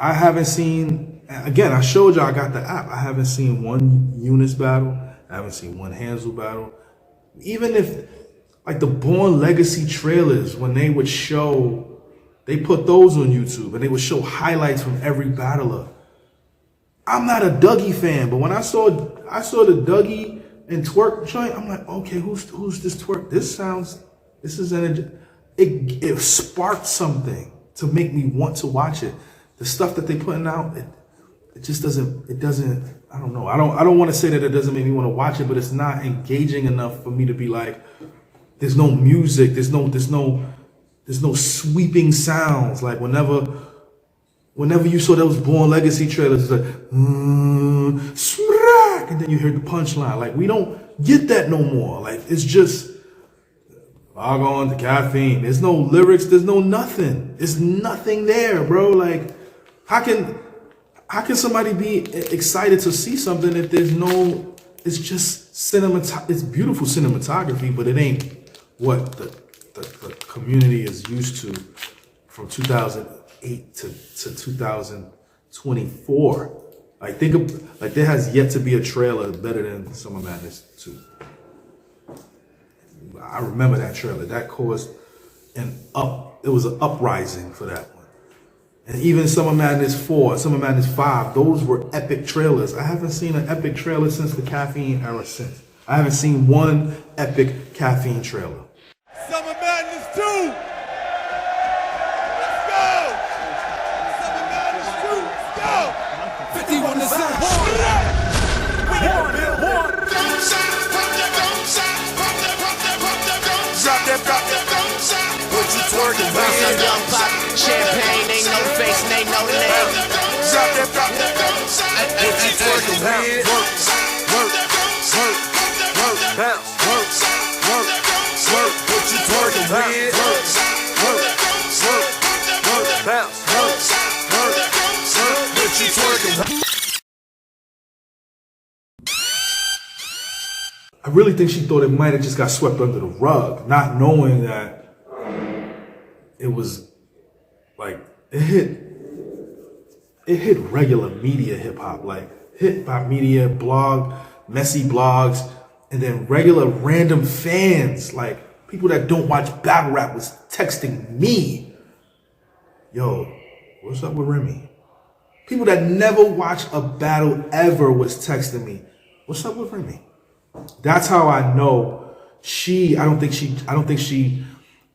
I haven't seen, again, I showed y'all I got the app. I haven't seen one Eunice battle. I haven't seen one Hansel battle. Even if, like the Born Legacy trailers, when they would show, they put those on YouTube and they would show highlights from every battler. I'm not a Dougie fan, but when I saw the Dougie and Twerk joint, I'm like, okay, who's this Twerk? This is energy. It sparked something to make me want to watch it. The stuff that they putting out, it just doesn't, I don't know. I don't want to say that it doesn't make me want to watch it, but it's not engaging enough for me to be like, there's no music, there's no sweeping sounds. Like whenever you saw those Born Legacy trailers, it's like, smack, and then you hear the punchline. Like we don't get that no more. Like it's just log on to caffeine. There's no lyrics, there's no nothing. There's nothing there, bro. Like how can somebody be excited to see something if there's no, it's just it's beautiful cinematography, but it ain't what the community is used to from 2008 to 2024. Like think of, like there has yet to be a trailer better than Summer Madness 2. I remember that trailer. That caused it was an uprising for that one. And even Summer Madness 4, Summer Madness 5, those were epic trailers. I haven't seen an epic trailer since the Caffeine era since. I haven't seen one epic Caffeine trailer. Summer Madness 2! Let's go! Summer Madness 2, let's go! 51 to 7. What you twerking with? Some young pop, champagne, ain't no face, ain't no name. Drop that, What you twerking with? work, bounce, work. What you twerking with? Work, bounce, work. What you twerking with? I really think she thought it might have just got swept under the rug, not knowing that it was like it hit regular media hip hop, like hip hop media, messy blogs, and then regular random fans, like people that don't watch battle rap was texting me, yo, what's up with Remy? People that never watch a battle ever was texting me, what's up with Remy? That's how I know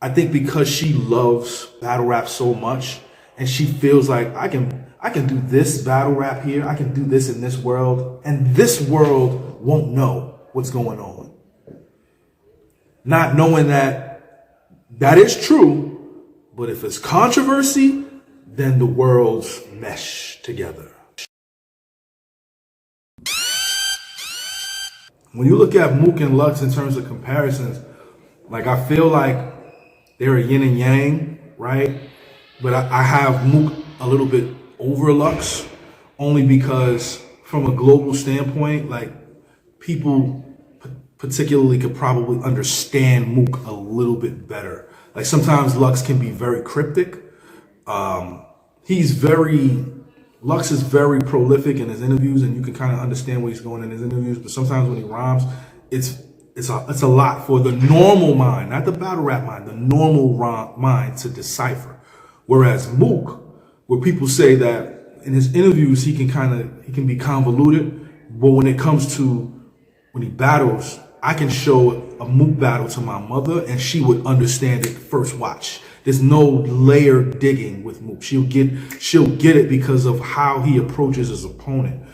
I think because she loves battle rap so much and she feels like I can do this battle rap here, I can do this in this world, and this world won't know what's going on. Not knowing that is true, but if it's controversy, then the worlds mesh together. When you look at Mook and Lux in terms of comparisons, like I feel like they're a yin and yang, right? But I have Mook a little bit over Lux, only because from a global standpoint, like people particularly could probably understand Mook a little bit better. Like sometimes Lux can be very cryptic. Lux is very prolific in his interviews, and you can kind of understand where he's going in his interviews. But sometimes when he rhymes, it's a lot for the normal mind, not the battle rap mind, the normal mind to decipher. Whereas Mook, where people say that in his interviews he can be convoluted, but when it comes to when he battles, I can show a Mook battle to my mother, and she would understand it first watch. There's no layer digging with Mook. She'll get it because of how he approaches his opponent.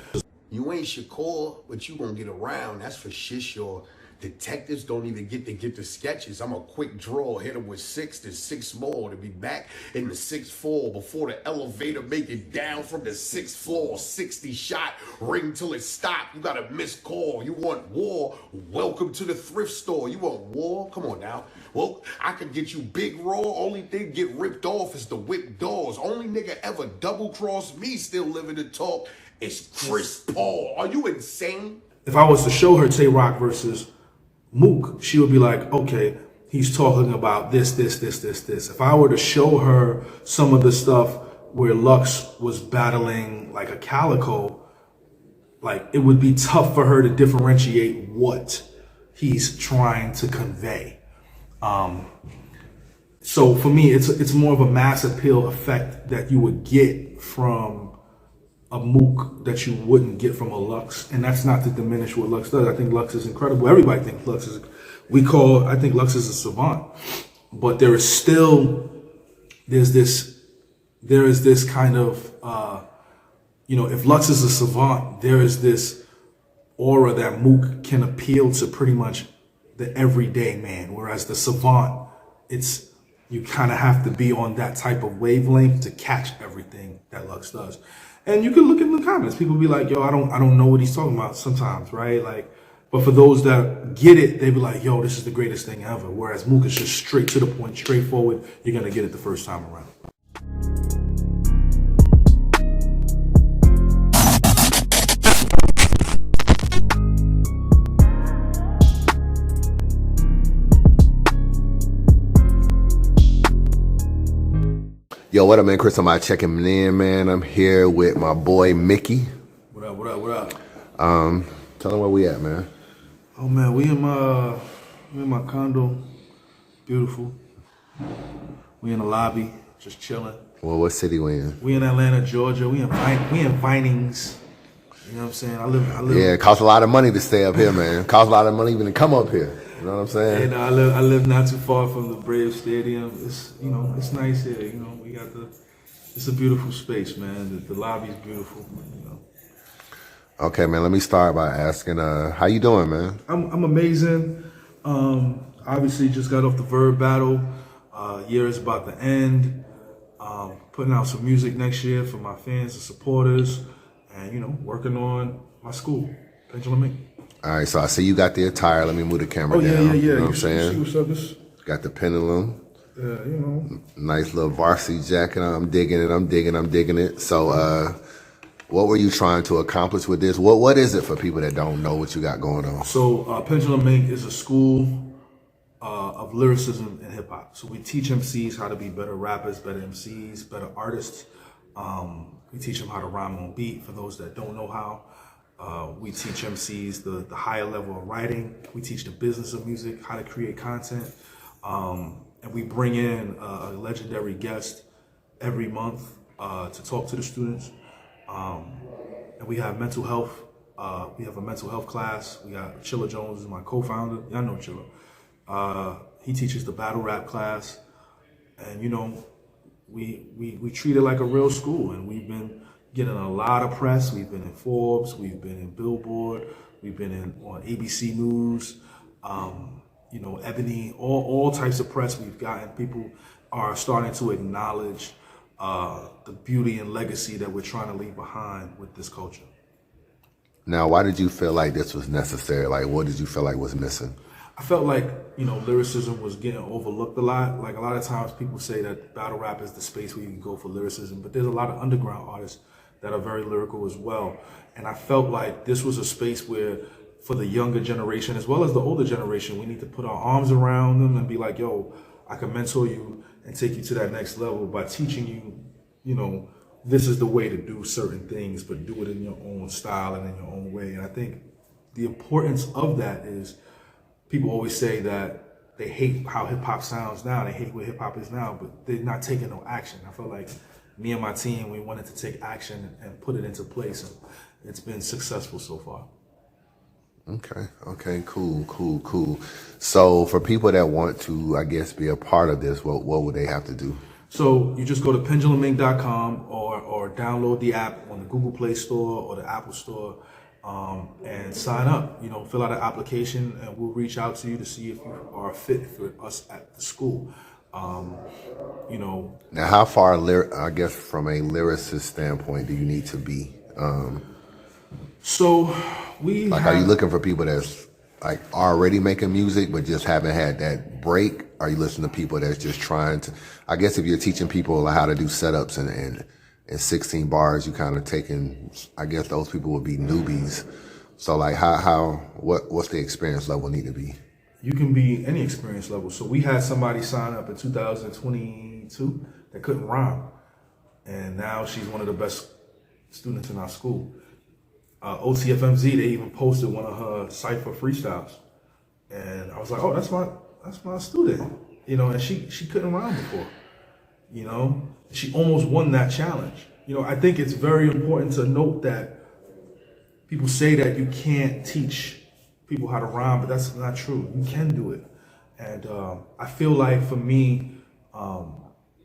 You ain't Shakur, but you gonna get around. That's for shit sure. Detectives don't even get the sketches. I'm a quick draw, hit them with 6, then 6 more to be back in the 6th floor before the elevator make it down from the 6th floor. 60 shot, ring till it stop. You got a missed call. You want war? Welcome to the thrift store. You want war? Come on now. Well, I could get you big raw. Only thing get ripped off is the whip doors. Only nigga ever double cross me still living to talk is Chris Paul. Are you insane? If I was to show her Tay Rock versus Mook, she would be like, okay, he's talking about this. If I were to show her some of the stuff where Lux was battling like a Calico, like it would be tough for her to differentiate what he's trying to convey. So for me, it's more of a mass appeal effect that you would get from a Mook that you wouldn't get from a Lux. And that's not to diminish what Lux does. I think Lux is incredible. Everybody thinks Lux is, I think Lux is a savant. But there is still, there is this kind of, if Lux is a savant, there is this aura that Mook can appeal to pretty much the everyday man. Whereas the savant, you kind of have to be on that type of wavelength to catch everything that Lux does. And you can look in the comments. People be like, yo, I don't know what he's talking about sometimes, right? Like, but for those that get it, they be like, yo, this is the greatest thing ever. Whereas Mook is just straight to the point, straightforward. You're going to get it the first time around. Yo, what up, man? Chris, I'm out checking in, man. I'm here with my boy Mickey. What up, what up, what up? Tell him where we at, man. Oh man, we in my condo. Beautiful. We in the lobby, just chilling. Well, what city we in? We in Atlanta, Georgia. We in Vinings. You know what I'm saying? I live. Yeah, it costs a lot of money to stay up here, man. It costs a lot of money even to come up here. You know what I'm saying? And I live not too far from the Braves Stadium. It's it's nice here. We got it's a beautiful space, man. The lobby's beautiful. Okay, man. Let me start by asking, how you doing, man? I'm amazing. Obviously, just got off the Verb battle. Year is about to end. Putting out some music next year for my fans and supporters, and working on my school, Pendulum Ink. All right, so I see you got the attire. Let me move the camera down. Yeah. You know what I'm See saying? what's up? This, Got the pendulum. yeah, Nice little varsity jacket. I'm digging it. So, what were you trying to accomplish with this? What is it for people that don't know what you got going on? So Pendulum Ink is a school of lyricism and hip hop. So we teach MCs how to be better rappers, better MCs, better artists. We teach them how to rhyme on beat for those that don't know how. We teach MCs the higher level of writing. We teach the business of music, how to create content. And we bring in a legendary guest every month to talk to the students. And we have mental health. We have a mental health class. We got Chilla Jones, is my co-founder. Y'all know Chilla. He teaches the battle rap class. And we treat it like a real school. And we've been getting a lot of press. We've been in Forbes. We've been in Billboard. We've been on ABC News. Ebony. All types of press we've gotten. People are starting to acknowledge the beauty and legacy that we're trying to leave behind with this culture. Now, why did you feel like this was necessary? Like, what did you feel like was missing? I felt like, lyricism was getting overlooked a lot. Like a lot of times people say that battle rap is the space where you can go for lyricism, but there's a lot of underground artists that are very lyrical as well. And I felt like this was a space where for the younger generation, as well as the older generation, we need to put our arms around them and be like, yo, I can mentor you and take you to that next level by teaching you, this is the way to do certain things, but do it in your own style and in your own way. And I think the importance of that is people always say that they hate how hip hop sounds now. They hate what hip hop is now, but they're not taking no action. I felt like me and my team, we wanted to take action and put it into place. And it's been successful so far. Okay, cool. So for people that want to, I guess, be a part of this, what would they have to do? So you just go to pendulumink.com or download the app on the Google Play Store or the Apple Store and sign up. Fill out an application and we'll reach out to you to see if you are fit for us at the school. Now, how far, I guess, from a lyricist standpoint, do you need to be? So are you looking for people that's like already making music but just haven't had that break? Are you listening to people that's just trying to? I guess if you're teaching people how to do setups and 16 bars, you kind of taking. I guess those people would be newbies. So like, what's the experience level need to be? You can be any experience level. So we had somebody sign up in 2022 that couldn't rhyme. and now she's one of the best students in our school. OTFMZ, they even posted one of her Cypher freestyles, and I was like, oh, that's my student, you know, and she couldn't rhyme before, you know, she almost won that challenge. You know, I think it's very important to note that people say that you can't teach people how to rhyme, but that's not true. You can do it. And I feel like for me,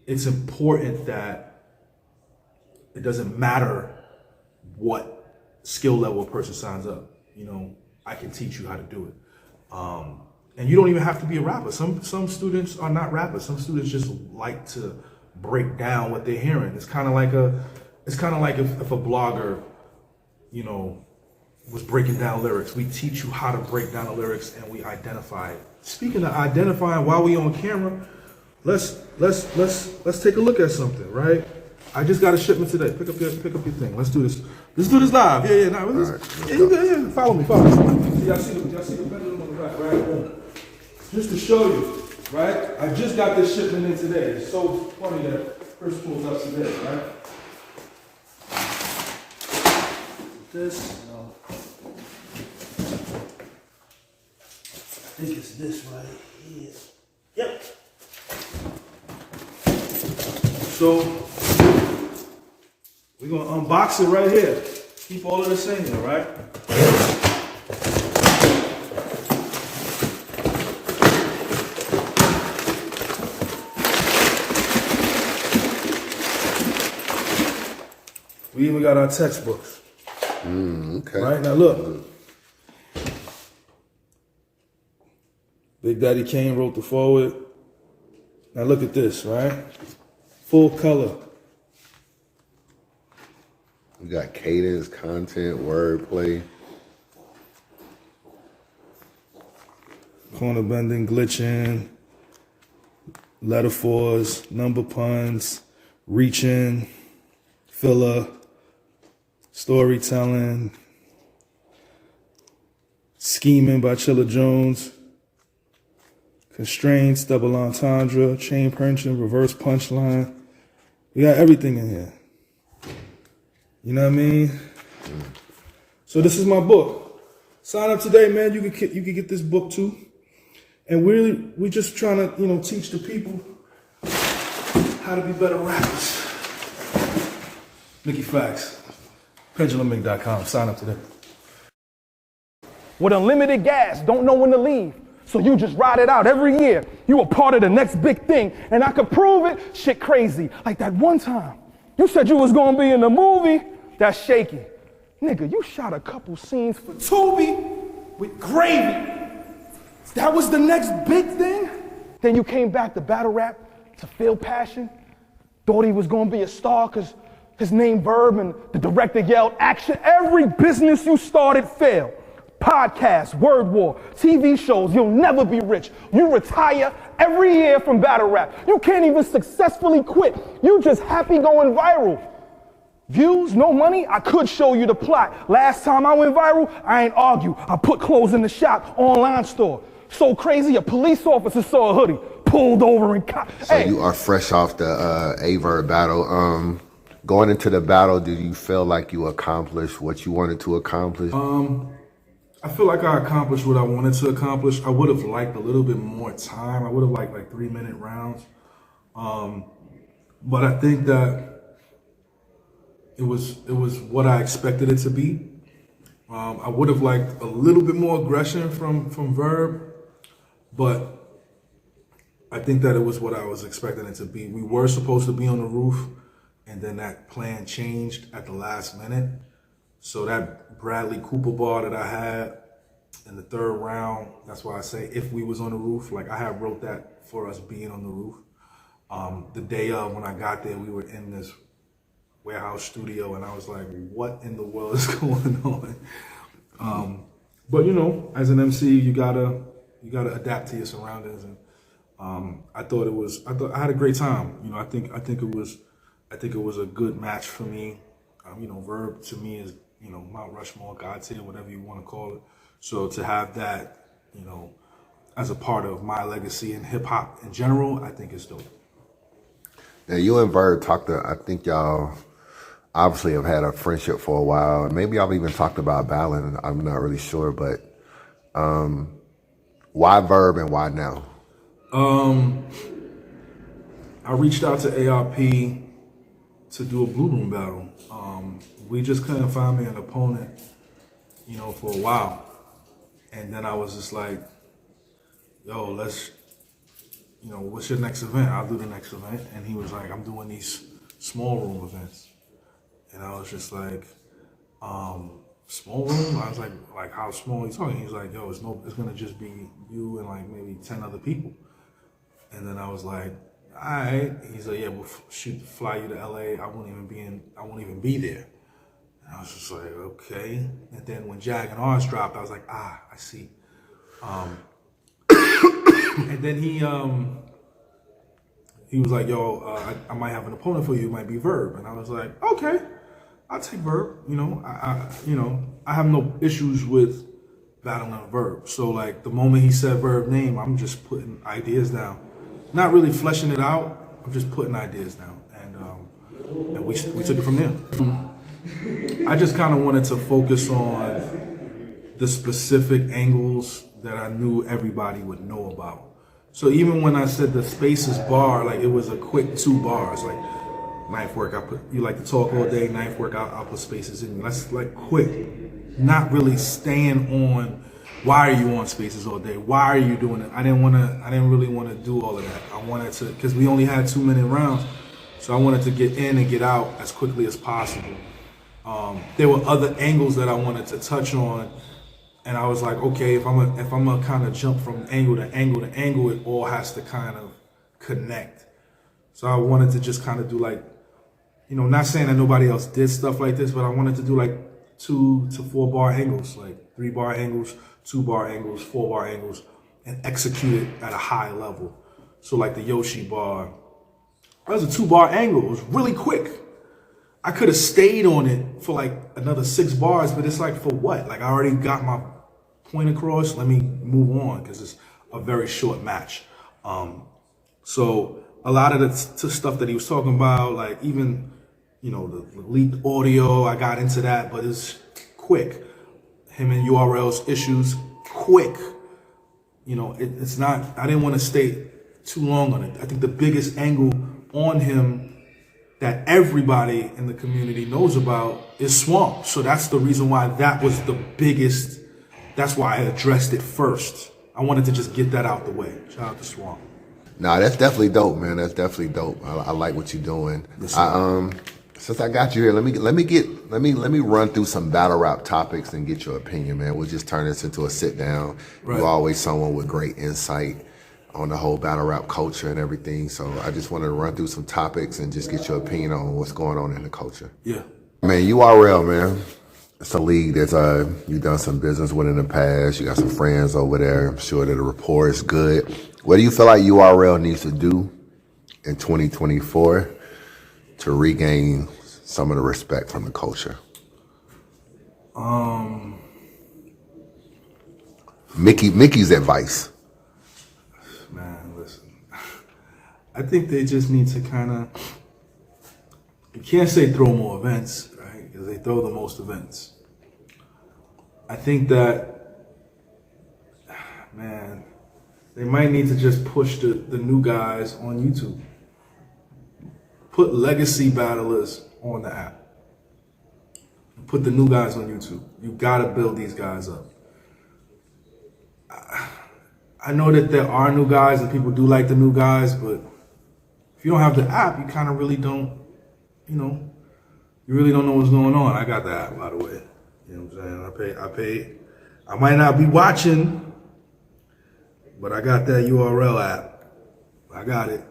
it's important that it doesn't matter what skill level a person signs up. You know, I can teach you how to do it. And you don't even have to be a rapper. Some students are not rappers. Some students just like to break down what they're hearing. It's kind of like if a blogger, you know, was breaking down lyrics. We teach you how to break down the lyrics and we identify it. Speaking of identifying, while we on camera, let's take a look at something, right? I just got a shipment today. Pick up your thing. Let's do this. Let's do this live. Yeah. Nah, yeah. Follow me. Y'all see the pendulum on the back, right? Boom. Just to show you, right? I just got this shipment in today. It's so funny that Chris pulls up today, right? This, I think it's this right here. Yep. So we're gonna unbox it right here. Keep all of this in here, right? We even got our textbooks. Okay. Right, now look. Big Daddy Kane wrote the foreword. Now look at this, right? Full color. We got cadence, content, wordplay. Corner bending, glitching, metaphors, number puns, reaching, filler, storytelling, scheming by Chilla Jones, constraints, double entendre, chain punching, reverse punchline. We got everything in here. You know what I mean? So this is my book. Sign up today, man. You can get this book too. And we're just trying to, you know, teach the people how to be better rappers. Mickey Factz, pendulumink.com. Sign up today. With unlimited gas, don't know when to leave. So you just ride it out every year. You a part of the next big thing. And I could prove it, shit crazy. Like that one time, you said you was gonna be in the movie. That's shaky. Nigga, you shot a couple scenes for Tubi with gravy. That was the next big thing? Then you came back to battle rap, to feel passion. Thought he was gonna be a star cause his name Verb and the director yelled action. Every business you started failed. Podcasts, word war, TV shows, you'll never be rich. You retire every year from battle rap. You can't even successfully quit. You just happy going viral. Views, no money, I could show you the plot. Last time I went viral, I ain't argue. I put clothes in the shop, online store. So crazy, a police officer saw a hoodie, pulled over and caught. So you are fresh off the Verb battle. Going into the battle, did you feel like you accomplished what you wanted to accomplish? I feel like I accomplished what I wanted to accomplish. I would have liked a little bit more time. I would have liked like 3-minute rounds. But I think that it was what I expected it to be. I would have liked a little bit more aggression from Verb, but I think that it was what I was expecting it to be. We were supposed to be on the roof, and then that plan changed at the last minute. So that Bradley Cooper bar that I had in the 3rd round, that's why I say if we was on the roof, like I had wrote that for us being on the roof. The day of when I got there, we were in this warehouse studio, and I was like, what in the world is going on? But you know, as an MC, you gotta adapt to your surroundings, and I had a great time. You know, I think it was a good match for me. You know, Verb to me is, you know, Mount Rushmore, God tier, whatever you want to call it. So to have that, you know, as a part of my legacy in hip hop in general, I think it's dope. Now, you and Verb talked to, I think y'all obviously have had a friendship for a while. Maybe y'all even talked about battling. I'm not really sure, but why Verb and why now? I reached out to ARP to do a Blue Room battle. We just couldn't find me an opponent, you know, for a while. And then I was just like, yo, let's, you know, what's your next event? I'll do the next event. And he was like, I'm doing these small room events. And I was just like, small room? I was like, how small are you talking? He's like, yo, it's gonna just be you and like maybe 10 other people. And then I was like, all right. He's like, yeah, we'll fly you to LA. I won't even be there. And I was just like, okay. And then when Jag and Ours dropped, I was like, I see. And then he was like, yo, I might have an opponent for you. It might be Verb. And I was like, okay, I'll take Verb. You know, I have no issues with battling Verb. So like the moment he said Verb name, I'm just putting ideas down. Not really fleshing it out. I'm just putting ideas down. And we took it from there. I just kind of wanted to focus on the specific angles that I knew everybody would know about. So even when I said the spaces bar, like it was a quick 2 bars, like knife work, you like to talk all day, knife work, I'll put spaces in you. That's like quick, not really staying on, why are you on spaces all day? Why are you doing it? I didn't really want to do all of that. I wanted to, because we only had 2-minute rounds, so I wanted to get in and get out as quickly as possible. There were other angles that I wanted to touch on, and I was like, okay, if I'm gonna kind of jump from angle to angle to angle, it all has to kind of connect. So I wanted to just kind of do like, you know, not saying that nobody else did stuff like this, but I wanted to do like 2 to 4 bar angles, like 3 bar angles, 2 bar angles, 4 bar angles, and execute it at a high level. So like the Yoshi bar, that was a 2 bar angle. It was really quick. I could have stayed on it for like another 6 bars, but it's like, for what? Like I already got my point across. Let me move on because it's a very short match. So a lot of the stuff that he was talking about, like even, you know, the leaked audio, I got into that, but it's quick. Him and URL's issues, quick. You know, it's not, I didn't want to stay too long on it. I think the biggest angle on him that everybody in the community knows about is Swamp. So that's the reason why that was the biggest, that's why I addressed it first. I wanted to just get that out the way. Shout out to Swamp. Nah, that's definitely dope, man. That's definitely dope. I like what you're doing. Yes, Since I got you here, let me run through some battle rap topics and get your opinion, man. We'll just turn this into a sit down. Right. You're always someone with great insight on the whole battle rap culture and everything. So I just wanted to run through some topics and just get your opinion on what's going on in the culture. Yeah. Man, URL, man. It's a league that you've done some business with in the past. You got some friends over there. I'm sure that the rapport is good. What do you feel like URL needs to do in 2024 to regain some of the respect from the culture? Mickey's advice. Man, listen. I think they just need to kind of, you can't say throw more events, right? Because they throw the most events. I think that, man, they might need to just push the new guys on YouTube. Put legacy battlers on the app. Put the new guys on YouTube. You gotta build these guys up. I know that there are new guys and people do like the new guys, but if you don't have the app, you kind of really don't, you know, you really don't know what's going on. I got the app, by the way. You know what I'm saying? I pay. I might not be watching, but I got that URL app. I got it.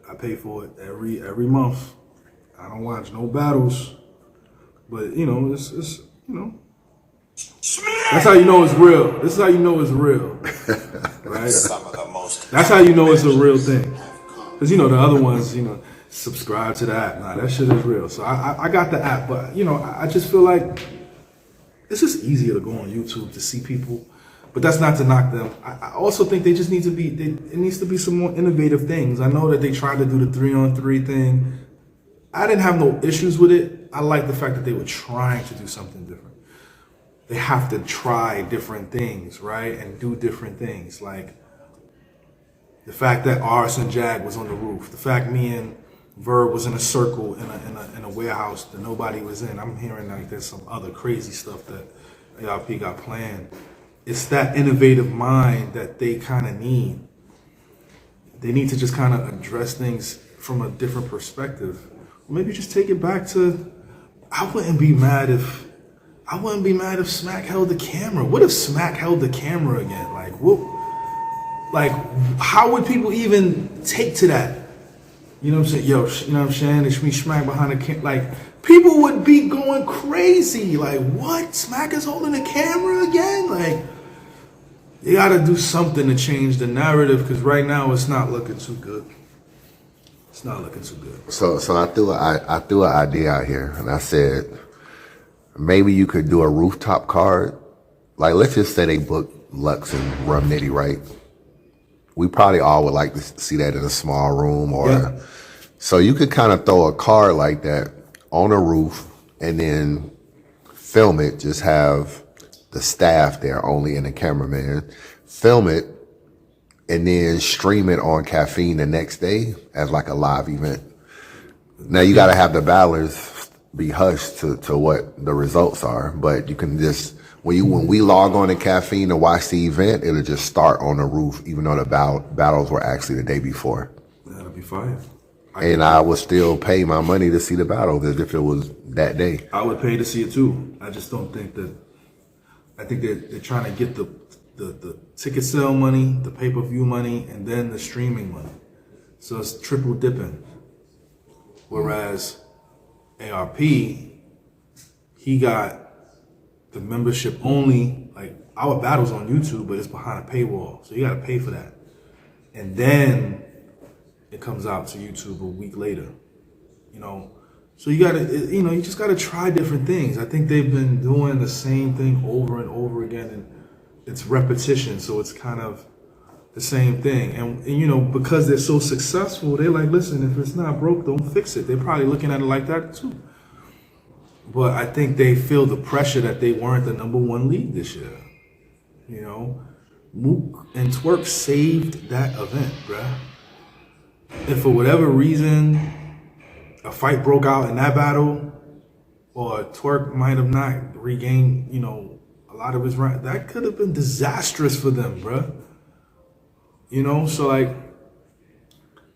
I pay for it every month. I don't watch no battles, but you know, it's you know, that's how you know it's real. This is how you know it's real, right? That's how you know it's a real thing. Because you know the other ones, you know, subscribe to the app. Nah, that shit is real. So I got the app, but you know, I just feel like it's just easier to go on YouTube to see people But that's not to knock them. I also think they just need to be, it needs to be some more innovative things. I know that they tried to do the 3-on-3 thing. I didn't have no issues with it. I like the fact that they were trying to do something different. They have to try different things, right? And do different things. Like the fact that Ars and Jag was on the roof. The fact me and Verb was in a circle in a warehouse that nobody was in. I'm hearing like there's some other crazy stuff that ARP got planned. It's that innovative mind that they kind of need. They need to just kind of address things from a different perspective. Or maybe just take it back to, I wouldn't be mad if Smack held the camera. What if Smack held the camera again? Like, what? Like, how would people even take to that? You know what I'm saying? Yo, you know what I'm saying? It's me Smack behind the camera. Like, people would be going crazy. Like, what? Smack is holding the camera again? Like, you gotta do something to change the narrative, because right now it's not looking too good. It's not looking too good. So I threw an idea out here, and I said maybe you could do a rooftop card. Like, let's just say they book Lux and Rum Nitty, right? We probably all would like to see that in a small room, or yeah. So you could kind of throw a card like that on a roof and then film it. Just have the staff there only and the cameraman. Film it and then stream it on Caffeine the next day as like a live event. Now you got to have the battlers be hushed to what the results are, but you can just, when we log on to Caffeine to watch the event, it'll just start on the roof, even though the battles were actually the day before. That'll be fine. And I would still pay my money to see the battle as if it was that day. I would pay to see it too. I just don't think that, I think they're trying to get the ticket sale money, the pay-per-view money, and then the streaming money. So it's triple dipping. Whereas ARP, he got the membership only, like our battle's on YouTube, but it's behind a paywall. So you gotta pay for that. And then it comes out to YouTube a week later, you know? So you gotta, you know, you just gotta try different things. I think they've been doing the same thing over and over again, and it's repetition. So it's kind of the same thing. And you know, because they're so successful, they're like, listen, if it's not broke, don't fix it. They're probably looking at it like that too. But I think they feel the pressure that they weren't the #1 league this year. You know, Mook and Twerk saved that event, bruh. If for whatever reason a fight broke out in that battle, or Twerk might have not regained, you know, a lot of his right, that could have been disastrous for them, bruh. You know, so like,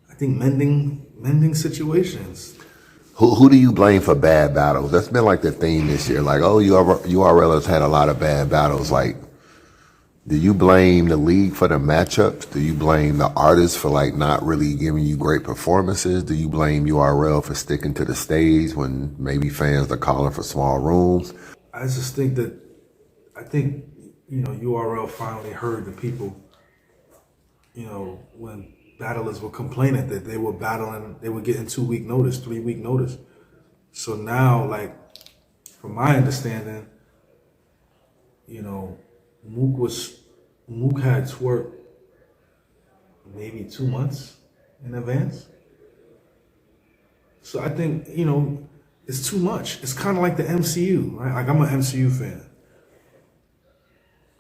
I think mending situations. Who do you blame for bad battles? That's been like the theme this year. Like, oh, URL has had a lot of bad battles. Like, do you blame the league for the matchups? Do you blame the artists for like not really giving you great performances? Do you blame URL for sticking to the stage when maybe fans are calling for small rooms? I just think that, you know, URL finally heard the people, you know, when battlers were complaining that they were battling, they were getting 2-week notice, 3-week notice. So now, like, from my understanding, you know, Mook had Twerk maybe 2 months in advance. So I think, you know, it's too much. It's kind of like the MCU, right? Like, I'm an MCU fan.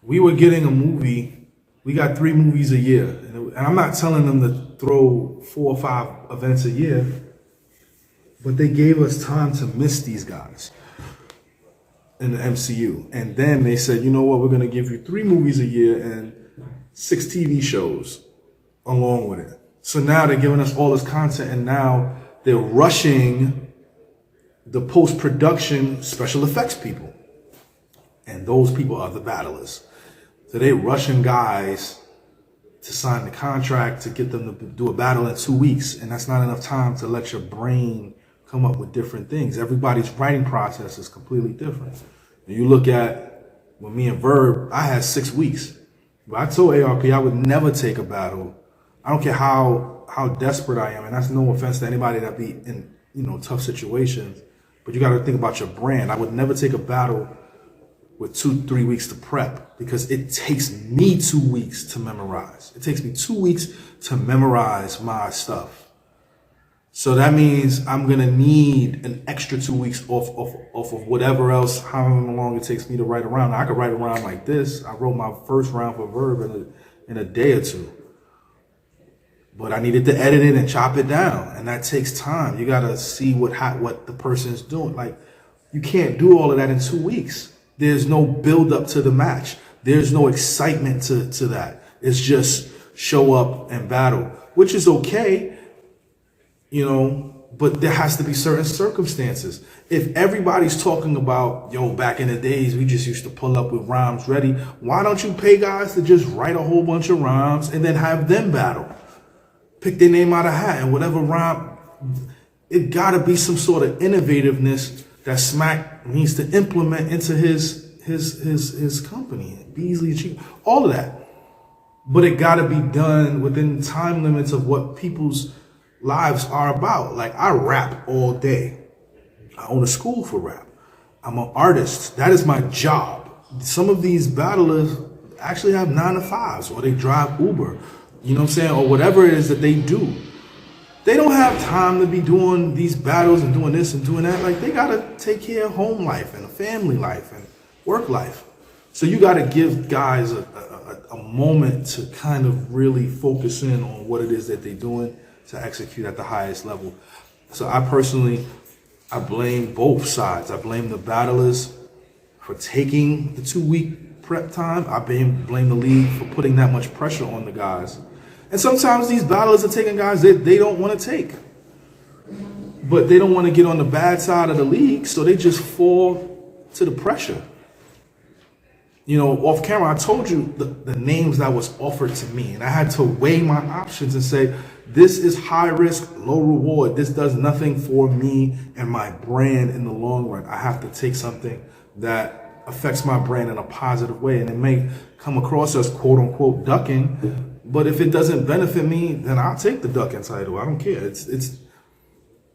We were getting a movie. We got 3 movies a year. And I'm not telling them to throw 4 or 5 events a year, but they gave us time to miss these guys in the MCU. And then they said, you know what, we're going to give you 3 movies a year and 6 TV shows along with it. So now they're giving us all this content, and now they're rushing the post-production special effects people. And those people are the battlers. So they're rushing guys to sign the contract to get them to do a battle in 2 weeks. And that's not enough time to let your brain come up with different things. Everybody's writing process is completely different. And you look at, when me and Verb, I had 6 weeks. But I told ARP I would never take a battle. I don't care how desperate I am. And that's no offense to anybody that be in, you know, tough situations. But you got to think about your brand. I would never take a battle with 2-3 weeks to prep, because it takes me 2 weeks to memorize. It takes me 2 weeks to memorize my stuff. So that means I'm gonna need an extra 2 weeks off of whatever else, however long it takes me to write a round. I could write a round like this. I wrote my first round for Verb in a day or two. But I needed to edit it and chop it down, and that takes time. You gotta see what the person's doing. Like, you can't do all of that in 2 weeks. There's no build up to the match. There's no excitement to that. It's just show up and battle, which is okay, you know, but there has to be certain circumstances. If everybody's talking about, yo, back in the days, we just used to pull up with rhymes ready, why don't you pay guys to just write a whole bunch of rhymes and then have them battle? Pick their name out of a hat, and whatever rhyme, it gotta be some sort of innovativeness that Smack needs to implement into his company. Be easily achieved. All of that. But it gotta be done within time limits of what people's lives are about. Like, I rap all day. I own a school for rap. I'm an artist. That is my job. Some of these battlers actually have 9 to 5s, or they drive Uber, you know what I'm saying? Or whatever it is that they do. They don't have time to be doing these battles and doing this and doing that. Like, they gotta take care of home life and a family life and work life. So you gotta give guys a moment to kind of really focus in on what it is that they're doing to execute at the highest level. So I personally, I blame both sides. I blame the battlers for taking the 2 week prep time. I blame the league for putting that much pressure on the guys. And sometimes these battlers are taking guys that they don't want to take. But they don't want to get on the bad side of the league, so they just fall to the pressure. You know, off camera, I told you the names that was offered to me, and I had to weigh my options and say, this is high risk, low reward. This does nothing for me and my brand in the long run. I have to take something that affects my brand in a positive way, and it may come across as quote unquote ducking, but if it doesn't benefit me, then I'll take the ducking title. I don't care.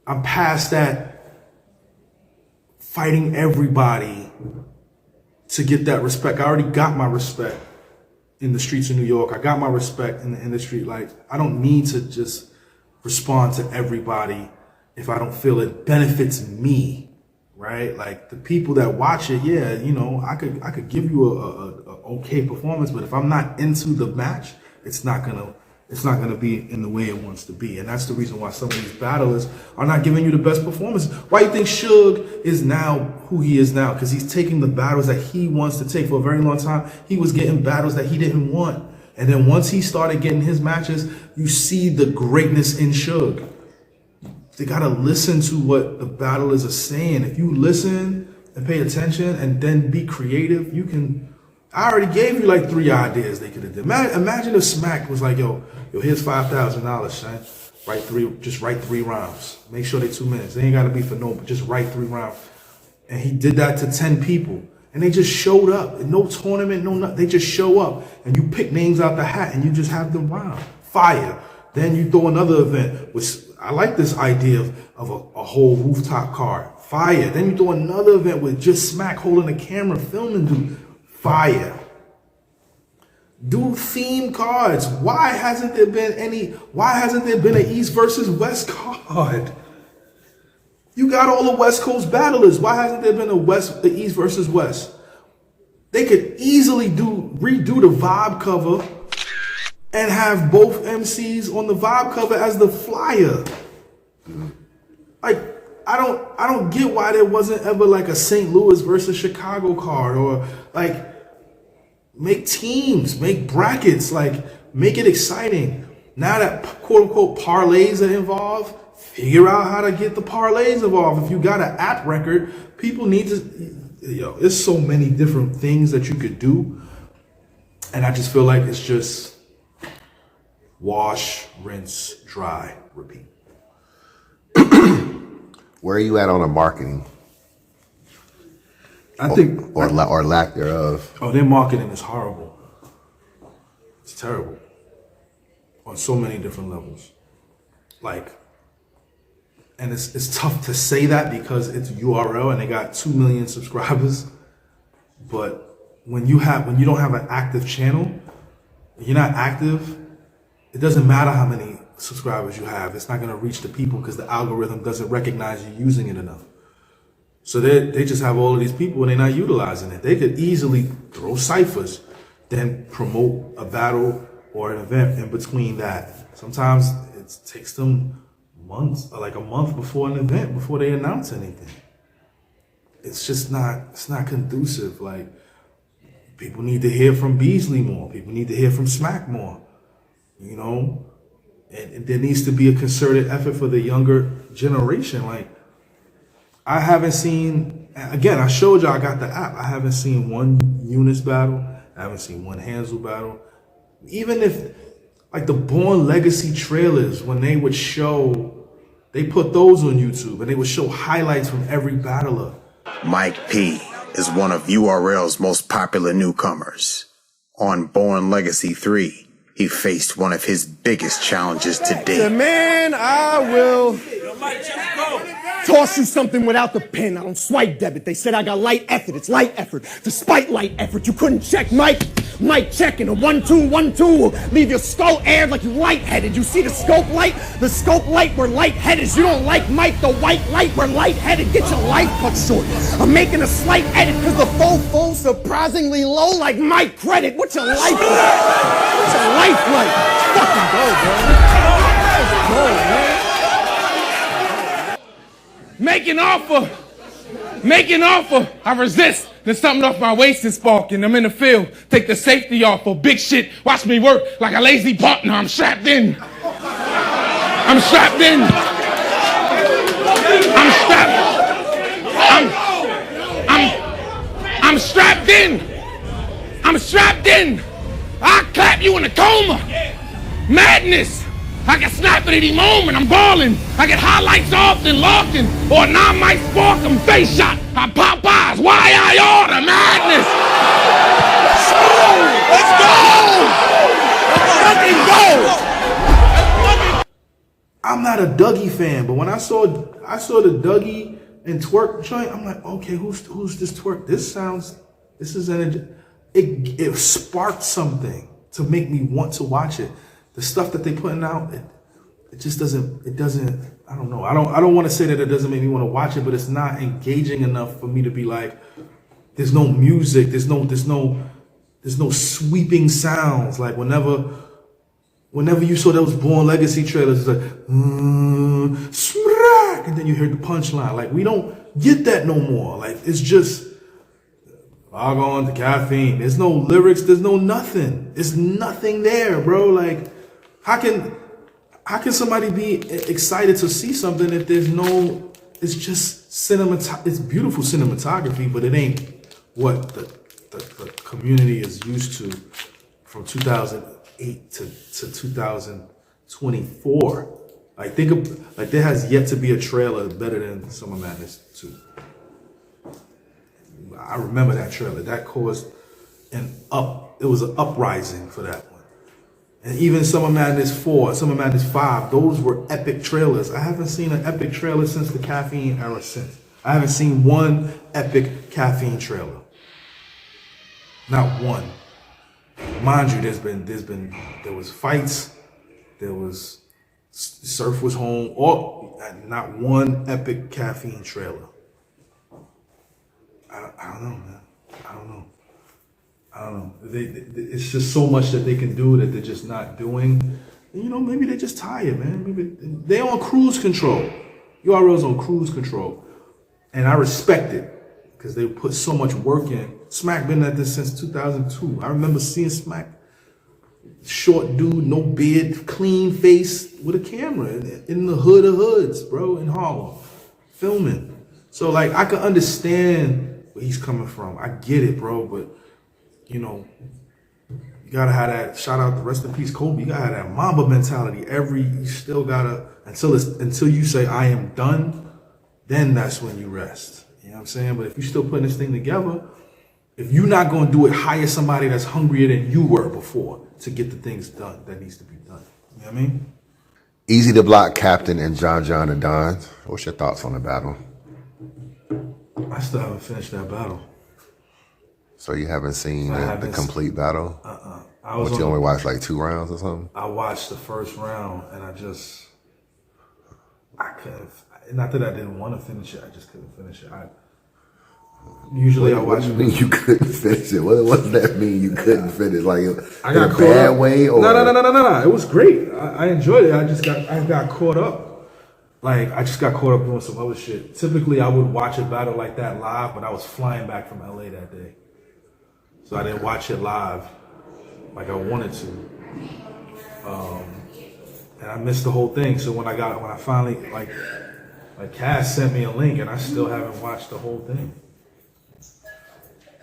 I'm past that fighting everybody to get that respect. I already got my respect in the streets of New York. I got my respect in the industry. Like, I don't need to just respond to everybody if I don't feel it benefits me, right? Like, the people that watch it, yeah, you know, I could give you a okay performance, but if I'm not into the match, it's not gonna be in the way it wants to be. And that's the reason why some of these battlers are not giving you the best performance. Why you think Suge is now who he is now? Because he's taking the battles that he wants to take. For a very long time, he was getting battles that he didn't want. And then once he started getting his matches, you see the greatness in Suge. They gotta listen to what the battlers are saying. If you listen and pay attention and then be creative, you can. I already gave you like 3 ideas they could have did. Imagine if Smack was like, yo, here's $5,000, son. Just write 3 rounds. Make sure they're 2 minutes. They ain't gotta be for no, but just write 3 rounds. And he did that to 10 people. And they just showed up. No tournament, no nothing. They just show up. And you pick names out the hat and you just have them round. Fire. Then you throw another event, which I like this idea of a whole rooftop card. Fire. Then you throw another event with just Smack holding the camera, filming dude. Fire. Do theme cards. Why hasn't there been an East versus West card? You got all the West Coast battlers. Why hasn't there been a East versus West? They could easily redo the vibe cover and have both MCs on the vibe cover as the flyer. Like, I don't get why there wasn't ever like a St. Louis versus Chicago card, or like, make teams, make brackets, like, make it exciting. Now that quote unquote parlays are involved, figure out how to get the parlays involved. If you got an app record, people need to, there's so many different things that you could do. And I just feel like it's just wash, rinse, dry, repeat. Where are you at on the marketing? I think, or lack thereof. Oh, their marketing is horrible. It's terrible on so many different levels. Like, and it's tough to say that because it's URL and they got 2 million subscribers. But when you don't have an active channel, you're not active, it doesn't matter how many subscribers you have. It's not going to reach the people because the algorithm doesn't recognize you using it enough. So they just have all of these people and they're not utilizing it. They could easily throw ciphers, then promote a battle or an event in between that. Sometimes it takes them months, like a month before an event, before they announce anything. It's just it's not conducive. Like, people need to hear from Beasley more. People need to hear from Smack more, you know? And there needs to be a concerted effort for the younger generation. Like, I haven't seen, again, I showed y'all I got the app. I haven't seen one Eunice battle. I haven't seen one Hansel battle. Even if, like, the Born Legacy trailers, when they would show, they put those on YouTube and they would show highlights from every battler. Mike P is one of URL's most popular newcomers. On Born Legacy 3, he faced one of his biggest challenges to date. Man, I will toss you something without the pen. I don't swipe debit. They said I got light effort. It's light effort. Despite light effort, you couldn't check Mike. Mike checking a 1-2, 1-2 will leave your skull aired like you lightheaded. You see the scope light? The scope light, we're lightheaded. You don't like Mike, the white light, we're lightheaded. Get your life cut short. I'm making a slight edit because the full surprisingly low like Mike credit. What's your life like? What's your life like? Fucking go, bro. Let's go, man. Making offer, I resist. Then something off my waist is sparking. I'm in the field, take the safety off for big shit. Watch me work like a lazy partner. I'm strapped in. I'm strapped in. I'm strapped in. I'm strapped in. I'll clap you in a coma. Madness. I can snap at any moment, I'm balling. I get highlights off and locked in, or now I might spark them face shot. I pop eyes, why I order madness? Let's go! Let's fucking go! I'm not a Dougie fan, but when I saw the Dougie and Twerk joint, I'm like, okay, who's this Twerk? This is energy. It sparked something to make me want to watch it. The stuff that they putting out, it just doesn't, I don't know. I don't want to say that it doesn't make me want to watch it, but it's not engaging enough for me to be like, there's no music, there's no sweeping sounds. Like whenever you saw those Born Legacy trailers, it's like, smack, and then you hear the punchline. Like, we don't get that no more. Like, it's just, log on to caffeine. There's no lyrics, there's no nothing. There's nothing there, bro. Like, how can somebody be excited to see something if there's no, it's just it's beautiful cinematography, but it ain't what the community is used to from 2008 to 2024. Like, there has yet to be a trailer better than Summer Madness 2. I remember that trailer. That caused it was an uprising for that one. And even Summer Madness 4, Summer Madness 5, those were epic trailers. I haven't seen an epic trailer since the Caffeine era since. I haven't seen one epic Caffeine trailer. Not one. Mind you, there was fights, there was Surf was home, not one epic Caffeine trailer. I don't know, man. I don't know. It's just so much that they can do that they're just not doing. And, you know, maybe they're just tired, man. Maybe they're on cruise control. URL's on cruise control. And I respect it because they put so much work in. Smack been at this since 2002. I remember seeing Smack, short dude, no beard, clean face with a camera in the hood of hoods, bro, in Harlem, filming. So, like, I can understand where he's coming from. I get it, bro, but, you know, you gotta have that, shout out to rest in peace Kobe, you gotta have that Mamba mentality. You still gotta, until you say I am done, then that's when you rest. You know what I'm saying? But if you're still putting this thing together, if you're not gonna do it, hire somebody that's hungrier than you were before to get the things done that needs to be done. You know what I mean? Eazy the Block Captain and John and Don. What's your thoughts on the battle? I still haven't finished that battle. So you haven't seen the complete battle? I was you only watched like 2 rounds or something? I watched the first round and I couldn't. Not that I didn't want to finish it, I just couldn't finish it. Usually I watch. What do you mean you couldn't finish it? What does that mean? You couldn't finish? Like I got in a bad way? Or no. It was great. I enjoyed it. I got caught up. Like I just got caught up doing some other shit. Typically I would watch a battle like that live, but I was flying back from LA that day, so I didn't watch it live like I wanted to. And I missed the whole thing. So when I finally like Cass sent me a link, and I still haven't watched the whole thing.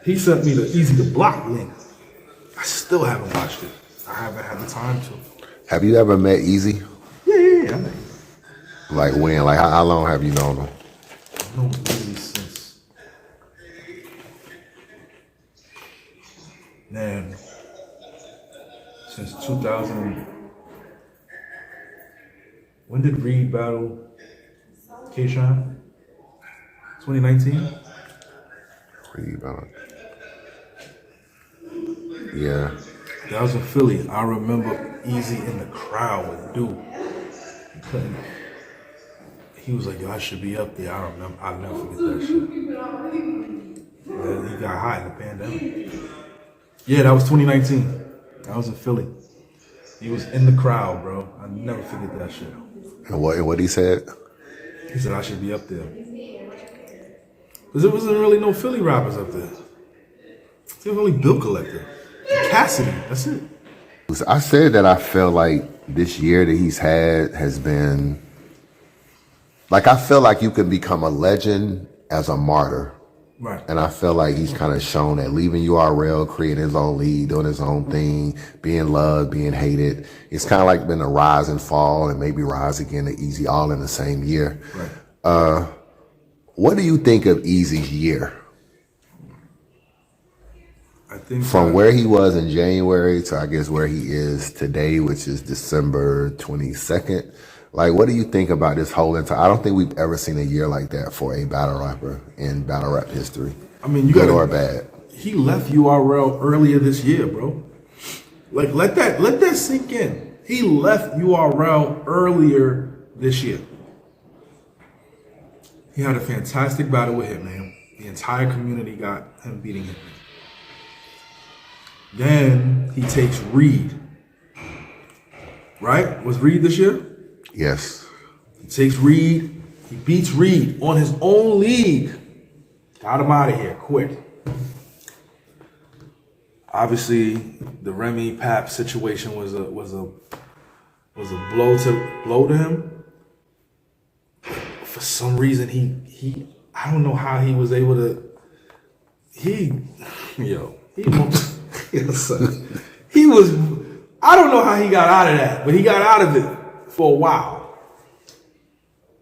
He sent me the Eazy to Block link. I still haven't watched it. I haven't had the time to. Have you ever met Eazy? Yeah. I met Eazy. Like when? Like how long have you known him? I've known Eazy since 2000. When did Reed battle K-Shine? 2019? Reed battle. Yeah. That was in Philly. I remember Eazy in the crowd with Duke. He was like, yo, I should be up there. I'll never forget that shit. Yeah, he got hot in the pandemic. Yeah, that was 2019. I was in Philly. He was in the crowd, bro. I'll never forget that shit. And what he said? He said I should be up there. Because there wasn't really no Philly rappers up there. There was only Bill Collector. Cassidy, that's it. I said that I felt like this year that he's had has been, like I feel like you can become a legend as a martyr. Right. And I feel like he's kind of shown that leaving URL, creating his own league, doing his own thing, being loved, being hated. It's kind of like been a rise and fall and maybe rise again to Eazy all in the same year. Right. What do you think of Eazy's year? I think from where he was in January to I guess where he is today, which is December 22nd. Like, what do you think about this whole entire? I don't think we've ever seen a year like that for a battle rapper in battle rap history. I mean, good or bad. He left URL earlier this year, bro. Like, let that sink in. He left URL earlier this year. He had a fantastic battle with Hitman. The entire community got him beating Hitman. Then he takes Reed. Right? Was Reed this year? Yes. He takes Reed. He beats Reed on his own league. Got him out of here quick. Obviously, the Remy Pap situation was a blow to him. For some reason, he I don't know how he was able to. He was. I don't know how he got out of that, but he got out of it for a while.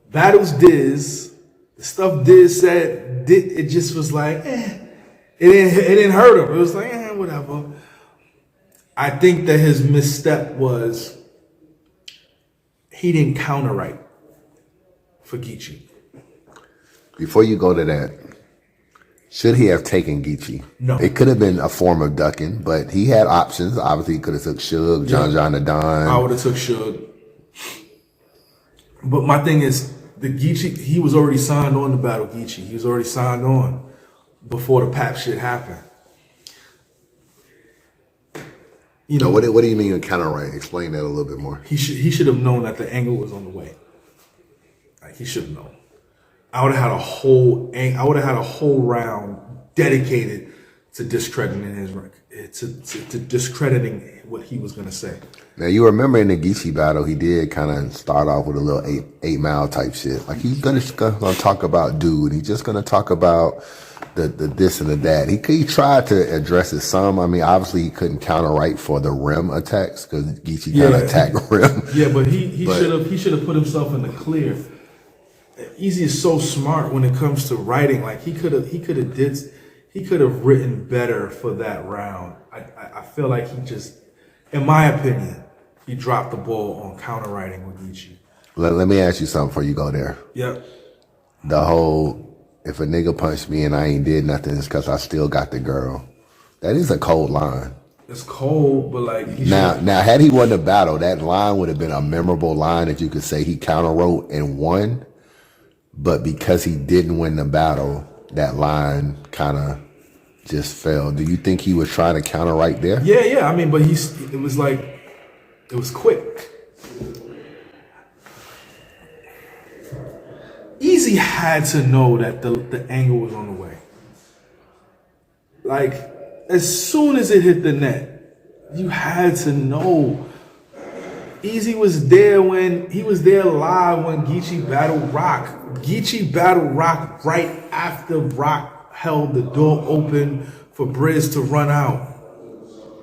Battles Diz, the stuff Diz said, it just was like, it didn't hurt him. It was like, whatever. I think that his misstep was he didn't counter right for Geechee. Before you go to that, should he have taken Geechee? No. It could have been a form of ducking, but he had options. Obviously, he could have took Suge, John the Don. I would have took Suge. But my thing is, the Geechee, he was already signed on to battle Geechee. He was already signed on before the Pap shit happened. You know, what do you mean counter right? Explain that a little bit more. He should have known that the angle was on the way. Like, he should have known. I would have had a whole round dedicated to discrediting his to discrediting what he was gonna say. Now you remember in the Geechee battle, he did kind of start off with a little 8 Mile type shit. Like he's gonna talk about dude. He's just gonna talk about the this and the that. He tried to address it some. I mean, obviously he couldn't counter right for the rim attacks because Geechee kind of attacked rim. Yeah, but he should have put himself in the clear. Eazy is so smart when it comes to writing. Like he could have written better for that round. I feel like he just, in my opinion, he dropped the ball on counter writing with Geechee. Let me ask you something before you go there. Yep. The whole, if a nigga punched me and I ain't did nothing, it's because I still got the girl. That is a cold line. It's cold, but like now had he won the battle, that line would have been a memorable line that you could say he counter wrote and won. But because he didn't win the battle, that line kind of just fell. Do you think he was trying to counter right there? Yeah. I mean, but it was quick. Eazy had to know that the angle was on the way. Like, as soon as it hit the net, you had to know. Eazy was there live when Geechee battled Rock. Geechee battled Rock right after Rock held the door open for Briz to run out.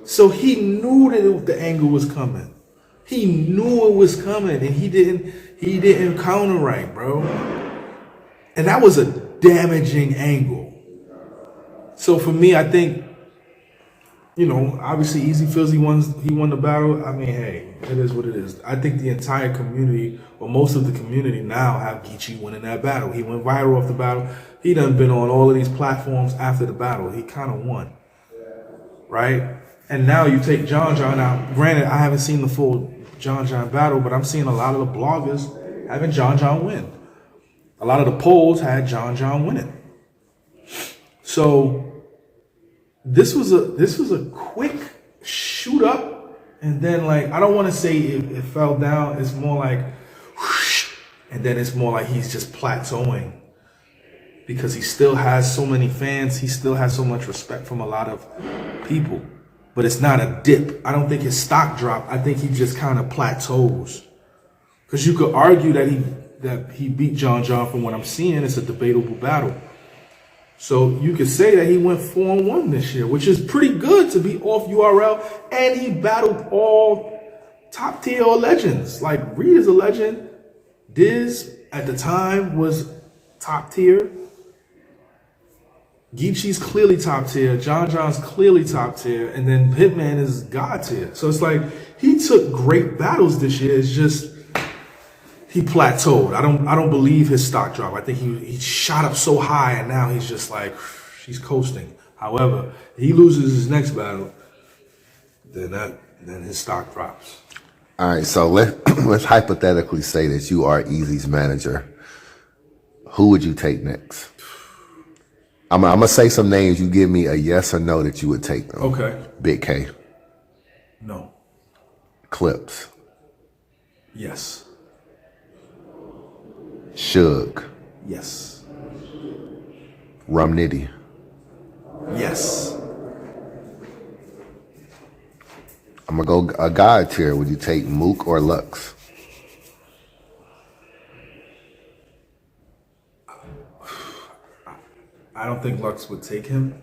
So he knew that the angle was coming. He knew it was coming, and he didn't counter right, bro. And that was a damaging angle. So for me, I think, obviously Eazy feels he won the battle. I mean, hey, it is what it is. I think the entire community, or most of the community now, have Geechee winning that battle. He went viral off the battle. He done been on all of these platforms after the battle. He kind of won, right? And now you take John out. Granted, I haven't seen the full John battle, but I'm seeing a lot of the bloggers having John win. A lot of the polls had John winning. So this was a quick shoot up, and then like I don't want to say it fell down. It's more like whoosh, and then it's more like he's just plateauing because he still has so many fans. He still has so much respect from a lot of people, but it's not a dip. I don't think his stock dropped. I think he just kind of plateaus, because you could argue that he beat John from what I'm seeing. It's a debatable battle. So you could say that he went 4-1 this year, which is pretty good to be off URL. And he battled all top tier legends. Like Reed is a legend. Diz at the time was top tier. Geechee's clearly top tier. John's clearly top tier. And then Hitman is God tier. So it's like he took great battles this year. It's just he plateaued. I don't believe his stock dropped. I think he shot up so high, and now he's just like, he's coasting. However, if he loses his next battle, then his stock drops. All right, so let's hypothetically say that you are Eazy's manager. Who would you take next? I'm gonna say some names. You give me a yes or no that you would take them. Okay. Big K. No. Clips. Yes. Suge. Yes. Rum Nitty. Yes. I'm gonna go a God tier. Would you take Mook or Lux? I don't think Lux would take him.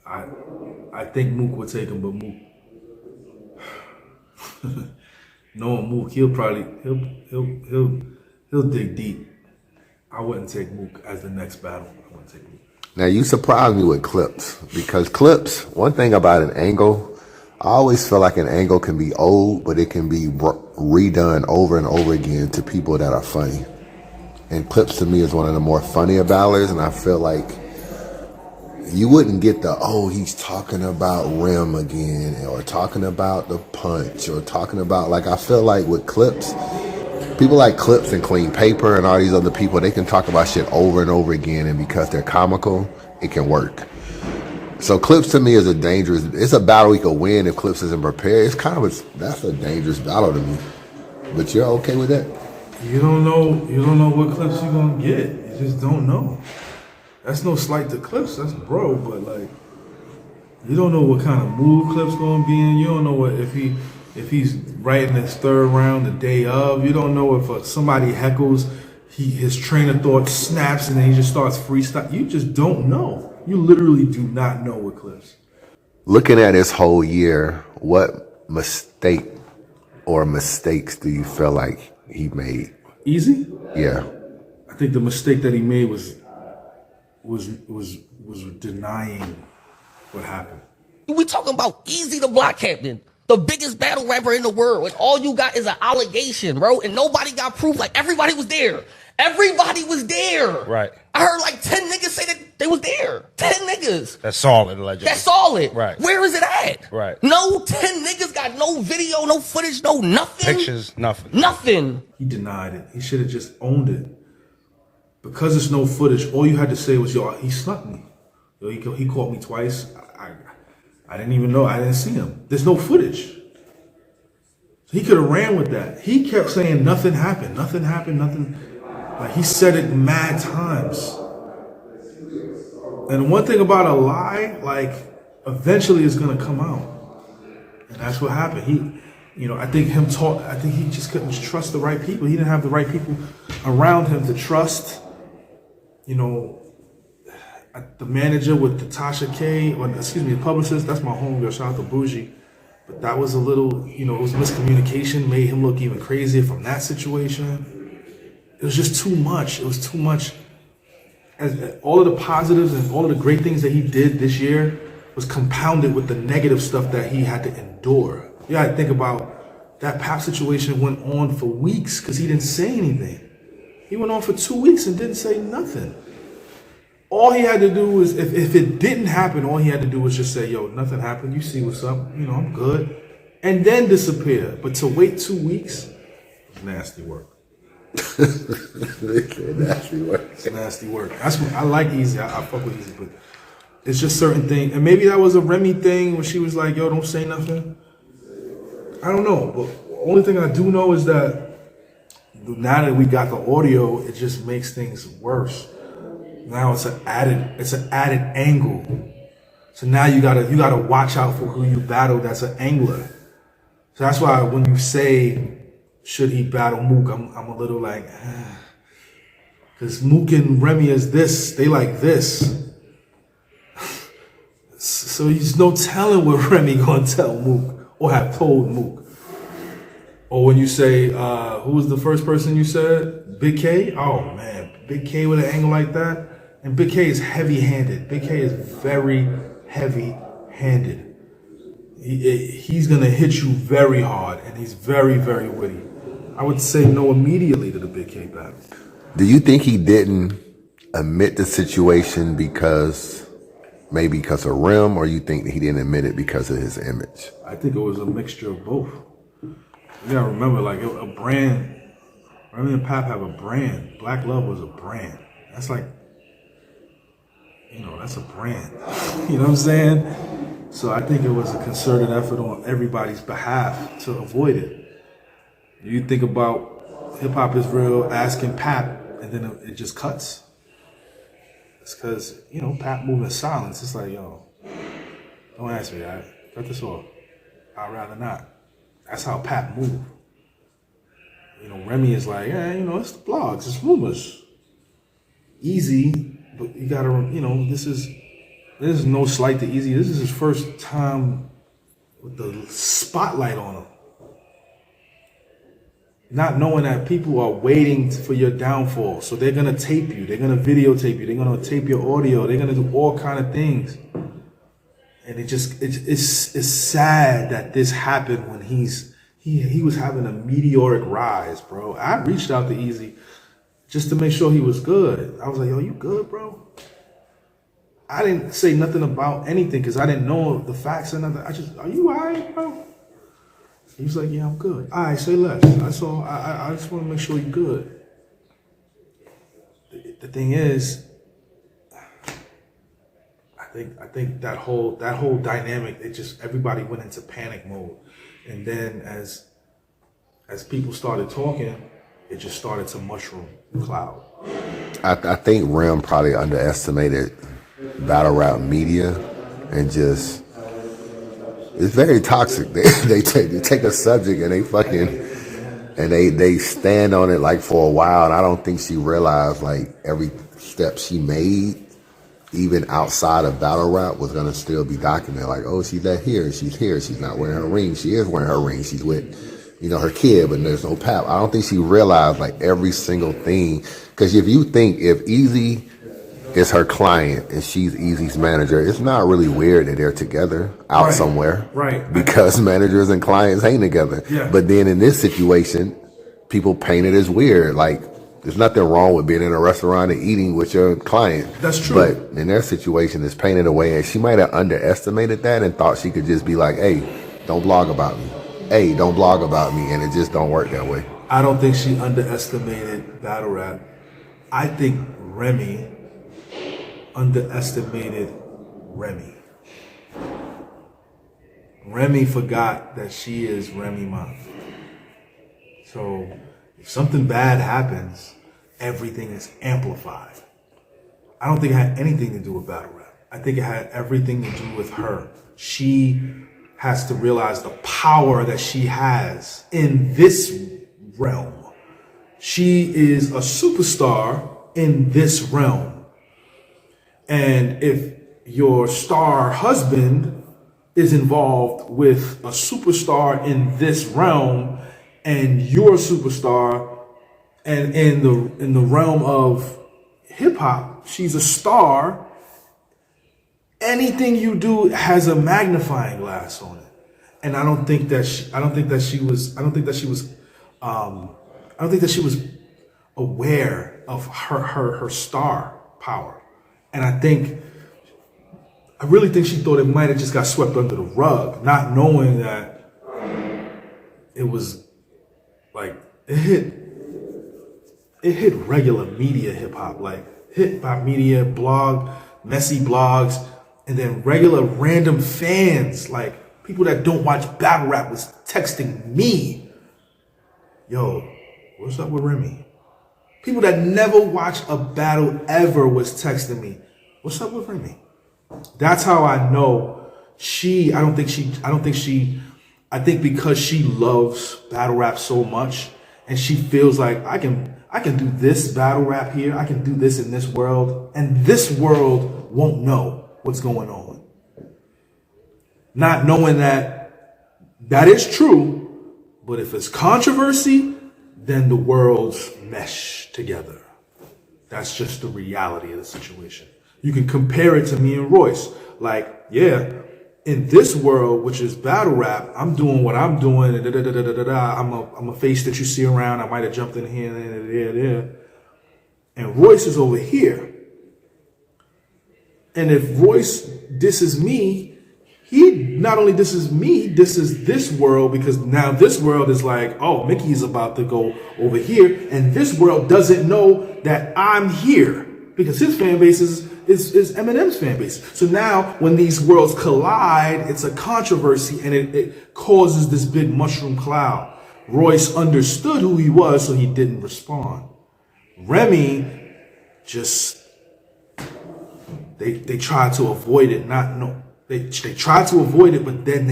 I think Mook would take him, but Mook. Knowing Mook, he'll dig deep. I wouldn't take Mook as the next battle. I wouldn't take Mook. Now you surprised me with Clips, because Clips, one thing about an angle, I always feel like an angle can be old, but it can be redone over and over again to people that are funny. And Clips to me is one of the more funnier battlers, and I feel like you wouldn't get he's talking about Rem again, or talking about the punch, or talking about, like, I feel like with Clips, people like Clips and Clean Paper and all these other people, they can talk about shit over and over again, and because they're comical, it can work. So Clips to me is it's a battle he could win if Clips isn't prepared. That's a dangerous battle to me. But you're okay with that? You don't know what Clips you're gonna get. You just don't know. That's no slight to Clips, that's bro, but like, you don't know what kind of mood Clips gonna be in. You don't know if he's right in his third round the day of. You don't know if somebody heckles, his train of thought snaps and then he just starts freestyle. You just don't know. You literally do not know with Clips. Looking at his whole year, what mistake or mistakes do you feel like he made? Eazy? Yeah. I think the mistake that he made was denying what happened. We talking about Eazy the block captain. the biggest battle rapper in the world, and all you got is an allegation, bro, and nobody got proof. Like, everybody was there. Everybody was there. Right. I heard like 10 niggas say that they was there. 10 niggas. That's solid, allegedly. That's solid. Right. Where is it at? Right. No 10 niggas got no video, no footage, no nothing. Pictures, nothing. Nothing. He denied it. He should have just owned it. Because there's no footage, all you had to say was, yo, he snuck me. Yo, he caught me twice. I didn't even know. I didn't see him. There's no footage. He could have ran with that. He kept saying nothing happened. Nothing happened. Nothing. Like, he said it mad times. And one thing about a lie, like, eventually it's gonna come out. And that's what happened. I think he just couldn't trust the right people. He didn't have the right people around him to trust. The manager with the Tasha K, the publicist, that's my homegirl, shout out to Bougie. But that was a little, it was miscommunication, made him look even crazier from that situation. It was just too much. It was too much. All of the positives and all of the great things that he did this year was compounded with the negative stuff that he had to endure. You gotta think about that Pap situation went on for weeks because he didn't say anything. He went on for 2 weeks and didn't say nothing. All he had to do was, if it didn't happen, all he had to do was just say, yo, nothing happened. You see what's up. I'm good. And then disappear. But to wait 2 weeks, nasty work. Nasty work. It's nasty work. That's what I like Eazy. I fuck with Eazy, but it's just certain things. And maybe that was a Remy thing when she was like, yo, don't say nothing. I don't know. But the only thing I do know is that now that we got the audio, it just makes things worse. Now it's an added angle. So now you gotta watch out for who you battle that's an angler. So that's why when you say, should he battle Mook, I'm a little like, because Mook and Remy is this, they like this. So there's no telling what Remy gonna tell Mook or have told Mook. Or when you say, who was the first person you said? Big K? Oh man, Big K with an angle like that. And Big K is heavy-handed. Big K is very heavy-handed. He's gonna hit you very hard, and he's very, very witty. I would say no immediately to the Big K battle. Do you think he didn't admit the situation because of Rem, or you think that he didn't admit it because of his image? I think it was a mixture of both. You gotta remember, like, a brand. Remy and Pap have a brand. Black Love was a brand. That's like, that's a brand. You know what I'm saying? So I think it was a concerted effort on everybody's behalf to avoid it. You think about Hip Hop Is Real asking Pap, and then it just cuts. It's because, Pap moving in silence. It's like, yo, don't ask me that. Cut this off. I'd rather not. That's how Pap move. Remy is like, yeah, it's the blogs, it's rumors. Eazy, but you gotta, this is no slight to Eazy. This is his first time with the spotlight on him. Not knowing that people are waiting for your downfall. So they're gonna tape you, they're gonna videotape you, they're gonna tape your audio, they're gonna do all kind of things. And it's sad that this happened when he was having a meteoric rise, bro. I reached out to Eazy just to make sure he was good. I was like, yo, you good, bro? I didn't say nothing about anything because I didn't know the facts or nothing. Are you all right, bro? He was like, yeah, I'm good. All right, say less. That's all. I just want to make sure you're good. The thing is, I think that whole dynamic, everybody went into panic mode. And then as people started talking, it just started to mushroom cloud. I think Rem probably underestimated battle rap media and just, it's very toxic. They take a subject and they stand on it like for a while. And I don't think she realized like every step she made, even outside of battle rap, was gonna still be documented. Like, oh, she's here, she's not wearing her ring. She is wearing her ring. She's with, her kid, but there's no Pap. I don't think she realized like every single thing. Because if Eazy is her client and she's Eazy's manager, it's not really weird that they're together out somewhere. Right. Because managers and clients ain't together. Yeah. But then in this situation, people paint it as weird. Like, there's nothing wrong with being in a restaurant and eating with your client. That's true. But in their situation, it's painted away, and she might have underestimated that and thought she could just be like, hey, don't blog about me. Hey, don't blog about me. And it just don't work that way. I don't think she underestimated battle rap. I think Remy underestimated Remy. Remy forgot that she is Remy Ma. So if something bad happens, everything is amplified. I don't think it had anything to do with battle rap. I think it had everything to do with her. She has to realize the power that she has in this realm. She is a superstar in this realm. And if your star husband is involved with a superstar in this realm, and you're a superstar, and in the realm of hip hop, she's a star, anything you do has a magnifying glass on it. And I don't think that she was aware of her star power. And I really think she thought it might have just got swept under the rug, not knowing that it was like, it hit regular media hip hop, like hip hop media, blog, messy blogs, and then regular random fans, like people that don't watch battle rap was texting me, yo, what's up with Remy? People that never watch a battle ever was texting me, what's up with Remy? That's how I know I think because she loves battle rap so much and she feels like I can do this battle rap here, I can do this in this world, and this world won't know what's going on. Not knowing that is true, but if it's controversy, then the worlds mesh together. That's just the reality of the situation. You can compare it to me and Royce. Like, yeah, in this world, which is battle rap, I'm doing what I'm doing, and I'm a face that you see around. I might have jumped in here and there. And Royce is over here. And if Royce disses me, he not only disses me, disses this world, because now this world is like, oh, Mickey's about to go over here, and this world doesn't know that I'm here because his fan base is Eminem's fan base. So now when these worlds collide, it's a controversy, and it causes this big mushroom cloud. Royce understood who he was, so he didn't respond. Remy just, they tried to avoid it, They tried to avoid it, but then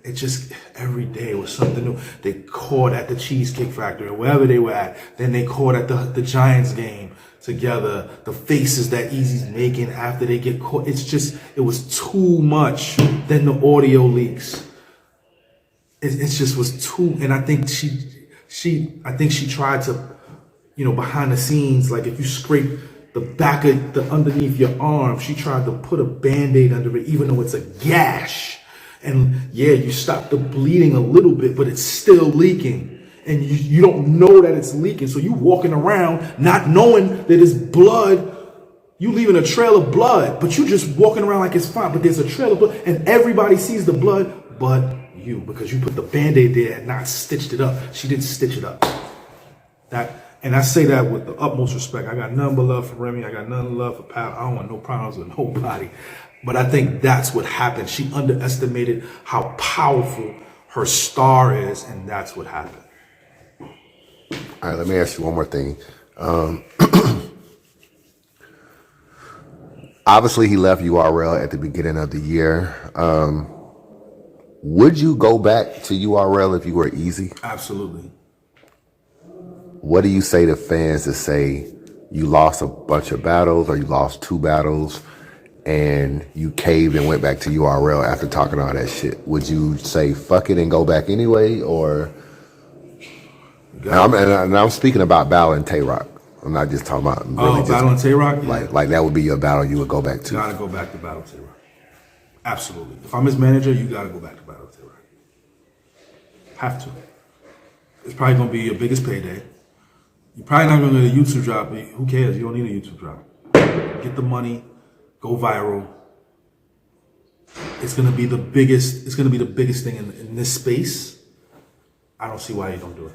it just, every day was something new. They caught at the Cheesecake Factory or wherever they were at. Then they caught at the Giants game together. The faces that Eazy's making after they get caught. It was too much. Then the audio leaks. It just was too, and I think she tried to, behind the scenes, like if you scrape the back of the underneath your arm, she tried to put a Band-Aid under it, even though it's a gash. And yeah, you stop the bleeding a little bit, but it's still leaking. And you don't know that it's leaking. So you walking around not knowing that it's blood. You leaving a trail of blood, but you just walking around like it's fine. But there's a trail of blood, and everybody sees the blood but you, because you put the Band-Aid there and not stitched it up. She didn't stitch it up. And I say that with the utmost respect. I got none but love for Remy. I got none but love for Pat. I don't want no problems with nobody. But I think that's what happened. She underestimated how powerful her star is, and that's what happened. All right, let me ask you one more thing. Obviously, he left URL at the beginning of the year. Would you go back to URL if you were Eazy? Absolutely. What do you say to fans that say you lost a bunch of battles or you lost 2 battles and you caved and went back to URL after talking all that shit? Would you say fuck it and go back anyway? Or, and I'm speaking about battling Tay Rock. I'm not just talking about Really battling Tay-Rock? Yeah. Like that would be your battle you would go back to. You gotta go back to battle Tay-Rock. Absolutely. If I'm his manager, you gotta go back to battle Tay-Rock. Have to. It's probably gonna be your biggest payday. You're probably not gonna get a YouTube drop. Who cares? You don't need a YouTube drop. Get the money, go viral. It's gonna be the biggest. It's gonna be the biggest thing in this space. I don't see why you don't do it.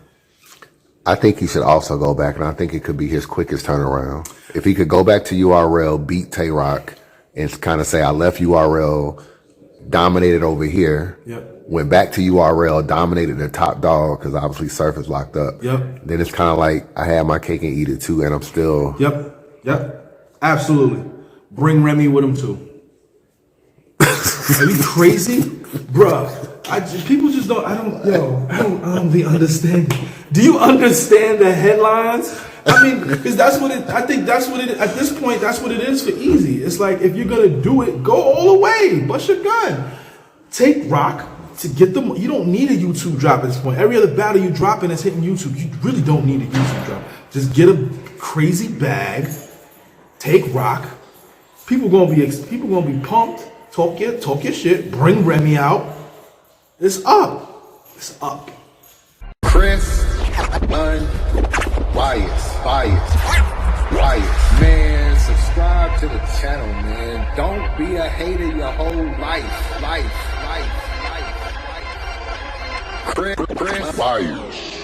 I think he should also go back, and I think it could be his quickest turnaround. If he could go back to URL, beat Tay-Rock, and kind of say, I left URL, dominated over here, went back to URL, dominated the top dog, because obviously Surf is locked up. Then it's kind of like, I had my cake and eat it too, and I'm still... Absolutely. Bring Remy with him too. Are you crazy? Bruh. People just don't, I don't be understanding. Do you understand the headlines? I mean, because I think that's what it, at this point, that's what it is for Eazy. It's like, if you're going to do it, go all the way. Bust your gun. Take Rock to get them. You don't need a YouTube drop at this point. Every other battle you drop in is hitting YouTube. You really don't need a YouTube drop. Just get a crazy bag. Take Rock. People gonna be pumped. Talk your shit. Bring Remy out. It's up. It's up. Chris, bias. Man, subscribe to the channel, man. Don't be a hater your whole life. Chris, bias.